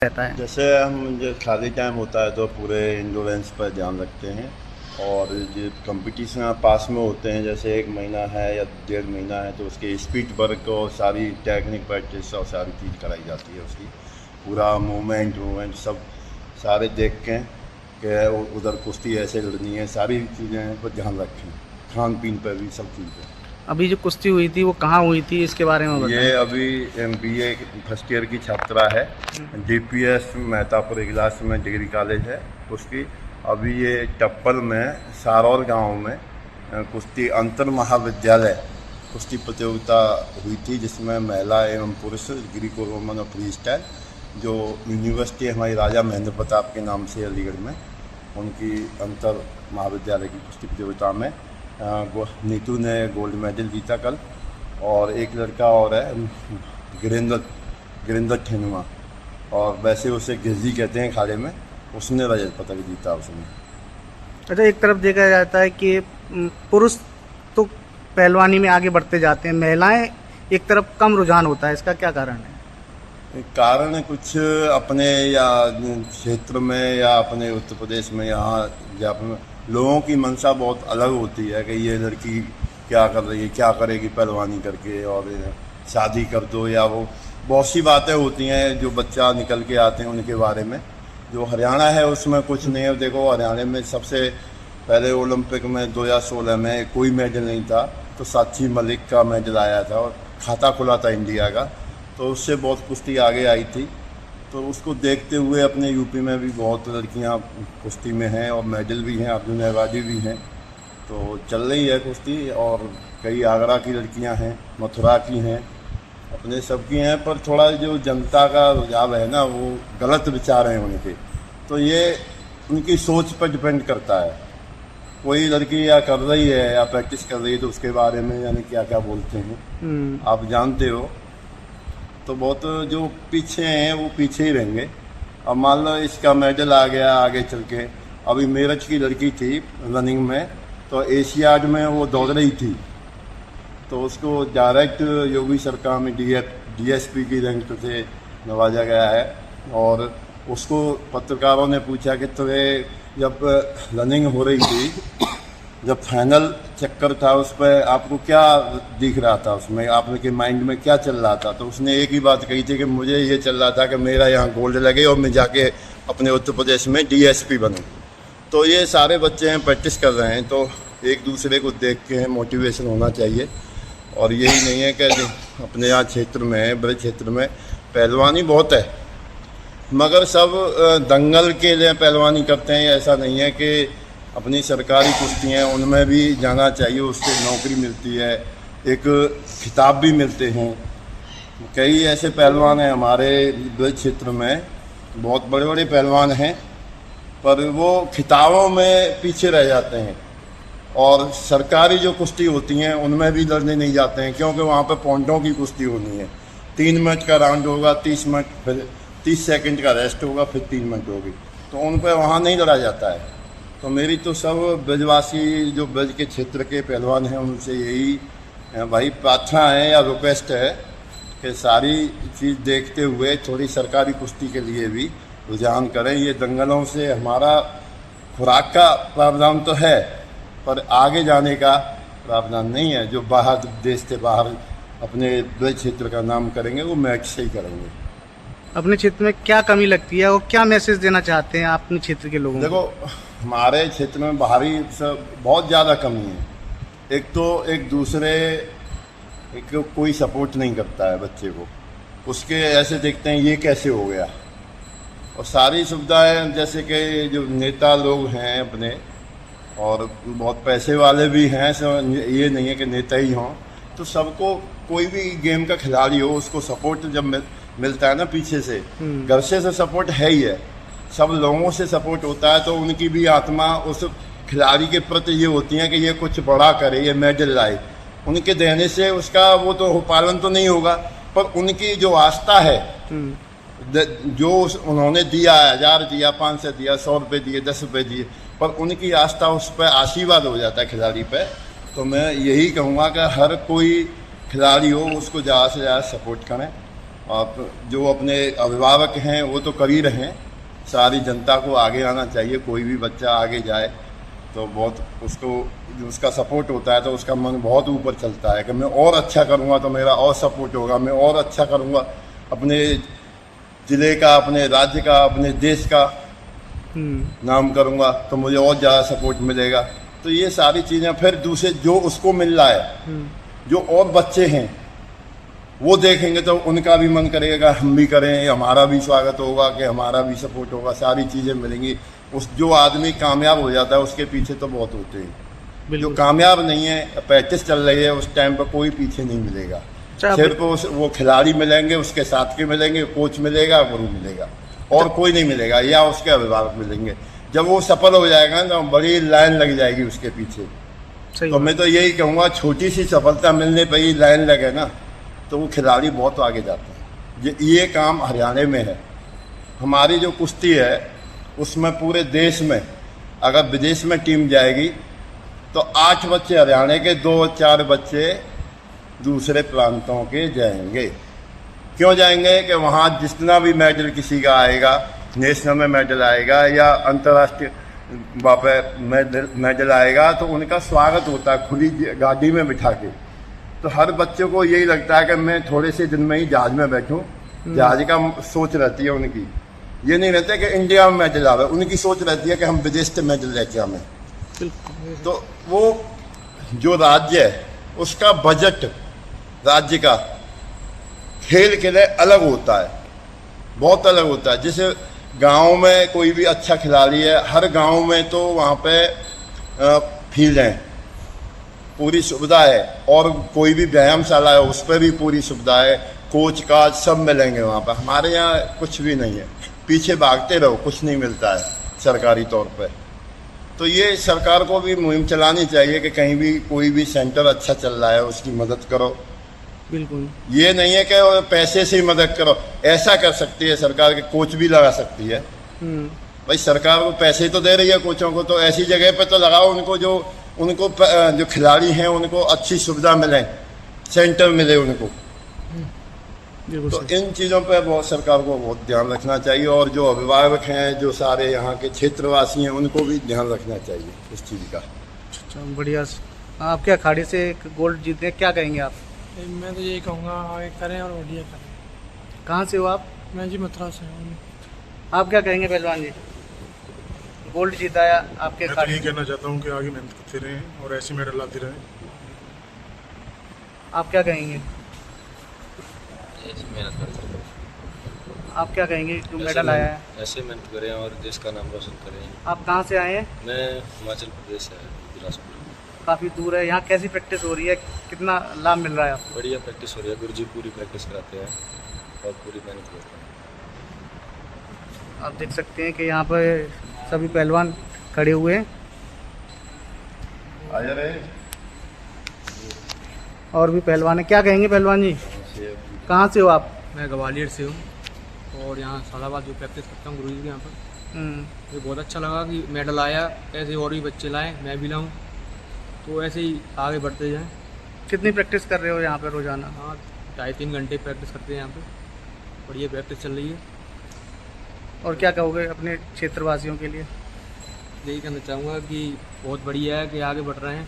रहता है। जैसे हम जो खाली टाइम होता है तो पूरे इंडोरेंस पर ध्यान रखते हैं। और जो कंपटीशन पास में होते हैं, जैसे 1 महीना है या 1.5 महीना है, तो उसके स्पीड वर्क और सारी टेक्निक प्रैक्टिस और सारी चीज़ कराई जाती है। उसकी पूरा मूवमेंट सब सारे देख के कि उधर कुश्ती ऐसे लड़नी है, सारी चीज़ें पर ध्यान रखें, खान पीन पर भी, सब चीज़ पर। अभी जो कुश्ती हुई थी वो कहाँ हुई थी, इसके बारे में बताएं। ये अभी MBA फर्स्ट ईयर की छात्रा है, DPS मेहतापुर इगलास में डिग्री कॉलेज है उसकी। अभी ये टप्पल में सारौर गांव में कुश्ती अंतर महाविद्यालय कुश्ती प्रतियोगिता हुई थी, जिसमें महिला एवं पुरुष ग्रीको रोमन और फ्री स्टाइल, जो यूनिवर्सिटी हमारी राजा महेंद्र प्रताप के नाम से अलीगढ़ में, उनकी अंतर महाविद्यालय की कुश्ती प्रतियोगिता में नीतू ने गोल्ड मेडल जीता कल। और एक लड़का और है गिरिंदर ठेनुआ, और वैसे उसे गिरजी कहते हैं खाले में, उसने रजत पदक जीता उसने। अच्छा, एक तरफ देखा जाता है कि पुरुष तो पहलवानी में आगे बढ़ते जाते हैं, महिलाएं एक तरफ कम रुझान होता है, इसका क्या कारण है? कारण कुछ अपने या क्षेत्र में या अपने उत्तर प्रदेश में, यहाँ जहाँ लोगों की मंशा बहुत अलग होती है कि ये लड़की क्या कर रही है, क्या करेगी पहलवानी करके, और शादी कर दो, या वो बहुत सी बातें होती हैं जो बच्चा निकल के आते हैं उनके बारे में। जो हरियाणा है उसमें कुछ नहीं है। देखो, हरियाणा में सबसे पहले ओलंपिक में 2016 में कोई मेडल नहीं था, तो साक्षी मलिक का मेडल आया था और खाता खुला था इंडिया का, तो उससे बहुत कुश्ती आगे आई थी। तो उसको देखते हुए अपने यूपी में भी बहुत लड़कियां कुश्ती में हैं और मेडल भी हैं, अर्जुन अवार्डी भी हैं, तो चल रही है कुश्ती। और कई आगरा की लड़कियां हैं, मथुरा की हैं, अपने सबकी हैं, पर थोड़ा जो जनता का रुझाव है ना, वो गलत विचार हैं उनके, तो ये उनकी सोच पर डिपेंड करता है। कोई लड़की या कर रही है या प्रैक्टिस कर रही है तो उसके बारे में यानी क्या क्या बोलते हैं आप जानते हो। तो बहुत जो पीछे हैं वो पीछे ही रहेंगे। अब मान लो इसका मेडल आ गया आगे चल के, अभी मेरठ की लड़की थी रनिंग में, तो एशियाड में वो दौड़ रही थी, तो उसको डायरेक्ट योगी सरकार में DSP की रैंक से नवाजा गया है। और उसको पत्रकारों ने पूछा कि तुम्हें जब रनिंग हो रही थी, जब फाइनल चक्कर था, उस पर आपको क्या दिख रहा था, उसमें आपके माइंड में क्या चल रहा था? तो उसने एक ही बात कही थी कि मुझे ये चल रहा था कि मेरा यहाँ गोल्ड लगे और मैं जाके अपने उत्तर प्रदेश में DSP बनूँ। तो ये सारे बच्चे हैं, प्रैक्टिस कर रहे हैं, तो एक दूसरे को देख के मोटिवेशन होना चाहिए। और यही नहीं है कि अपने यहाँ क्षेत्र में, बड़े क्षेत्र में पहलवानी बहुत है, मगर सब दंगल के लिए पहलवानी करते हैं, ऐसा नहीं है। कि अपनी सरकारी कुश्ती हैं उनमें भी जाना चाहिए, उससे नौकरी मिलती है, एक खिताब भी मिलते हैं। कई ऐसे पहलवान हैं हमारे क्षेत्र में, बहुत बड़े बड़े पहलवान हैं, पर वो खिताबों में पीछे रह जाते हैं। और सरकारी जो कुश्ती होती हैं उनमें भी लड़ने नहीं जाते हैं, क्योंकि वहाँ पर पॉइंटों की कुश्ती होनी है। 3 मिनट का राउंड होगा, 30 मिनट, फिर 30 सेकंड का रेस्ट होगा, फिर 3 मिनट होगी, तो उन पर वहाँ नहीं लड़ा जाता है। तो मेरी तो सब ब्रजवासी जो ब्रज के क्षेत्र के पहलवान हैं उनसे यही भाई प्रार्थना है या रिक्वेस्ट है कि सारी चीज़ देखते हुए थोड़ी सरकारी कुश्ती के लिए भी रुझान करें। ये दंगलों से हमारा खुराक का प्रावधान तो है, पर आगे जाने का प्रावधान नहीं है। जो बाहर देश से बाहर अपने ब्रज क्षेत्र का नाम करेंगे वो मैच से ही करेंगे। अपने क्षेत्र में क्या कमी लगती है और क्या मैसेज देना चाहते हैं आप अपने क्षेत्र के लोगों को? देखो, हमारे क्षेत्र में बाहरी सब बहुत ज़्यादा कमी है। एक तो एक दूसरे कोई सपोर्ट नहीं करता है बच्चे को, उसके ऐसे देखते हैं ये कैसे हो गया। और सारी सुविधाएं, जैसे कि जो नेता लोग हैं अपने, और बहुत पैसे वाले भी हैं, ये नहीं है कि नेता ही हों, तो सबको कोई भी गेम का खिलाड़ी हो उसको सपोर्ट जब मिलता है ना पीछे से, घर से तो सपोर्ट है ही है, सब लोगों से सपोर्ट होता है, तो उनकी भी आत्मा उस खिलाड़ी के प्रति ये होती है कि ये कुछ बड़ा करे, ये मेडल लाए। उनके देने से उसका वो तो पालन तो नहीं होगा, पर उनकी जो आस्था है, जो उन्होंने दिया, 1000 दिया, 500 दिया, 100 रुपये दिए, 10 रुपये दिए, पर उनकी आस्था उस पर आशीर्वाद हो जाता है खिलाड़ी पे। तो मैं यही कहूँगा कि हर कोई खिलाड़ी हो उसको ज़्यादा से ज़्यादा सपोर्ट करें आप जो अपने अभिभावक हैं वो तो कर ही रहे हैं, सारी जनता को आगे आना चाहिए। कोई भी बच्चा आगे जाए तो बहुत उसको जो उसका सपोर्ट होता है तो उसका मन बहुत ऊपर चलता है कि मैं और अच्छा करूँगा तो मेरा और सपोर्ट होगा, मैं और अच्छा करूँगा अपने ज़िले का, अपने राज्य का, अपने देश का नाम करूँगा तो मुझे और ज़्यादा सपोर्ट मिलेगा। तो ये सारी चीज़ें फिर दूसरे जो उसको मिल रहा है, जो और बच्चे हैं वो देखेंगे तो उनका भी मन करेगा हम भी करें, हमारा भी स्वागत होगा, कि हमारा भी सपोर्ट होगा, सारी चीज़ें मिलेंगी। उस जो आदमी कामयाब हो जाता है उसके पीछे तो बहुत होते हैं, जो कामयाब नहीं है, प्रैक्टिस चल रही है, उस टाइम पर कोई पीछे नहीं मिलेगा। सिर्फ वो खिलाड़ी मिलेंगे, उसके साथ के मिलेंगे, कोच मिलेगा, गुरु मिलेगा, और कोई नहीं मिलेगा, या उसके अभिभावक मिलेंगे। जब वो सफल हो जाएगा ना, बड़ी लाइन लग जाएगी उसके पीछे। तो मैं तो यही कहूँगा, छोटी सी सफलता मिलने पर ही लाइन लगे ना तो वो खिलाड़ी बहुत आगे जाते हैं। ये काम हरियाणा में है। हमारी जो कुश्ती है उसमें पूरे देश में अगर विदेश में टीम जाएगी तो 8 बच्चे हरियाणा के, 2-4 बच्चे दूसरे प्रांतों के जाएंगे। क्यों जाएंगे? कि वहाँ जितना भी मेडल किसी का आएगा, नेशनल में मेडल आएगा या अंतर्राष्ट्रीय मेडल आएगा, तो उनका स्वागत होता है खुली गाड़ी में बिठा के। तो हर बच्चे को यही लगता है कि मैं थोड़े से दिन में ही जहाज में बैठूं। जहाज का सोच रहती है उनकी, ये नहीं रहता कि इंडिया में मेडल आवे, उनकी सोच रहती है कि हम विदेश से मेडल लेके आवे। तो वो जो राज्य है उसका बजट राज्य का खेल के लिए अलग होता है, बहुत अलग होता है। जैसे गांव में कोई भी अच्छा खिलाड़ी है, हर गांव में तो वहाँ पे फील्ड है, पूरी सुविधा है, और कोई भी व्यायामशाला है उस पर भी पूरी सुविधा है, कोच का सब मिलेंगे वहाँ पर। हमारे यहाँ कुछ भी नहीं है, पीछे भागते रहो, कुछ नहीं मिलता है सरकारी तौर पर। तो ये सरकार को भी मुहिम चलानी चाहिए कि कहीं भी कोई भी सेंटर अच्छा चल रहा है उसकी मदद करो। बिल्कुल, ये नहीं है कि पैसे से ही मदद करो, ऐसा कर सकती है सरकार के, कोच भी लगा सकती है। भाई सरकार को पैसे तो दे रही है कोचों को, तो ऐसी जगह पे तो लगाओ उनको जो खिलाड़ी हैं उनको अच्छी सुविधा मिले, सेंटर मिले उनको। तो इन चीज़ों पर बहुत सरकार को बहुत ध्यान रखना चाहिए, और जो अभिभावक हैं, जो सारे यहाँ के क्षेत्रवासी हैं, उनको भी ध्यान रखना चाहिए इस चीज़ का। अच्छा, बढ़िया। आपके अखाड़े से एक गोल्ड जीते, क्या कहेंगे आप? मैं तो यही कहूँगा आगे करें और बढ़िया करें। कहाँ से हो आप? मैं जी मथुरा से हूँ। आप क्या कहेंगे पहलवान जी, गोल्ड जीता है आपके मैं तो यही कहना चाहता हूँ कि आगे मेहनत करते रहें और ऐसी मेडल लाते रहें। आप क्या कहेंगे? ऐसे मेहनत करते रहें। आप क्या कहेंगे जो मेडल आया है? ऐसे मेहनत करें और देश का नाम रोशन करें। आप कहाँ से आए हैं? मैं हिमाचल प्रदेश से बिलासपुर। काफ़ी दूर है, यहाँ कैसी प्रैक्टिस हो रही है, कितना लाभ मिल रहा है आपको? बढ़िया प्रैक्टिस हो रही है, गुरुजी पूरी प्रैक्टिस कराते हैं और पूरी मेहनत करते हैं। आप देख सकते हैं कि यहाँ पर सभी पहलवान खड़े हुए हैं, और भी पहलवान है। क्या कहेंगे पहलवान जी, कहाँ से हो आप? मैं ग्वालियर से हूँ और यहाँ सालाबाद जो प्रैक्टिस करता हूँ गुरुजी के यहाँ पर। मुझे बहुत अच्छा लगा कि मेडल आया, ऐसे और भी बच्चे लाएँ, मैं भी लाऊँ, तो ऐसे ही आगे बढ़ते जाएँ। कितनी प्रैक्टिस कर रहे हो यहाँ पे रोज़ाना? हाँ, 2.5-3 घंटे प्रैक्टिस करते हैं यहाँ पे, बढ़िया प्रैक्टिस चल रही है। और क्या कहोगे अपने क्षेत्रवासियों के लिए? यही कहना चाहूँगा कि बहुत बढ़िया है कि आगे बढ़ रहे हैं।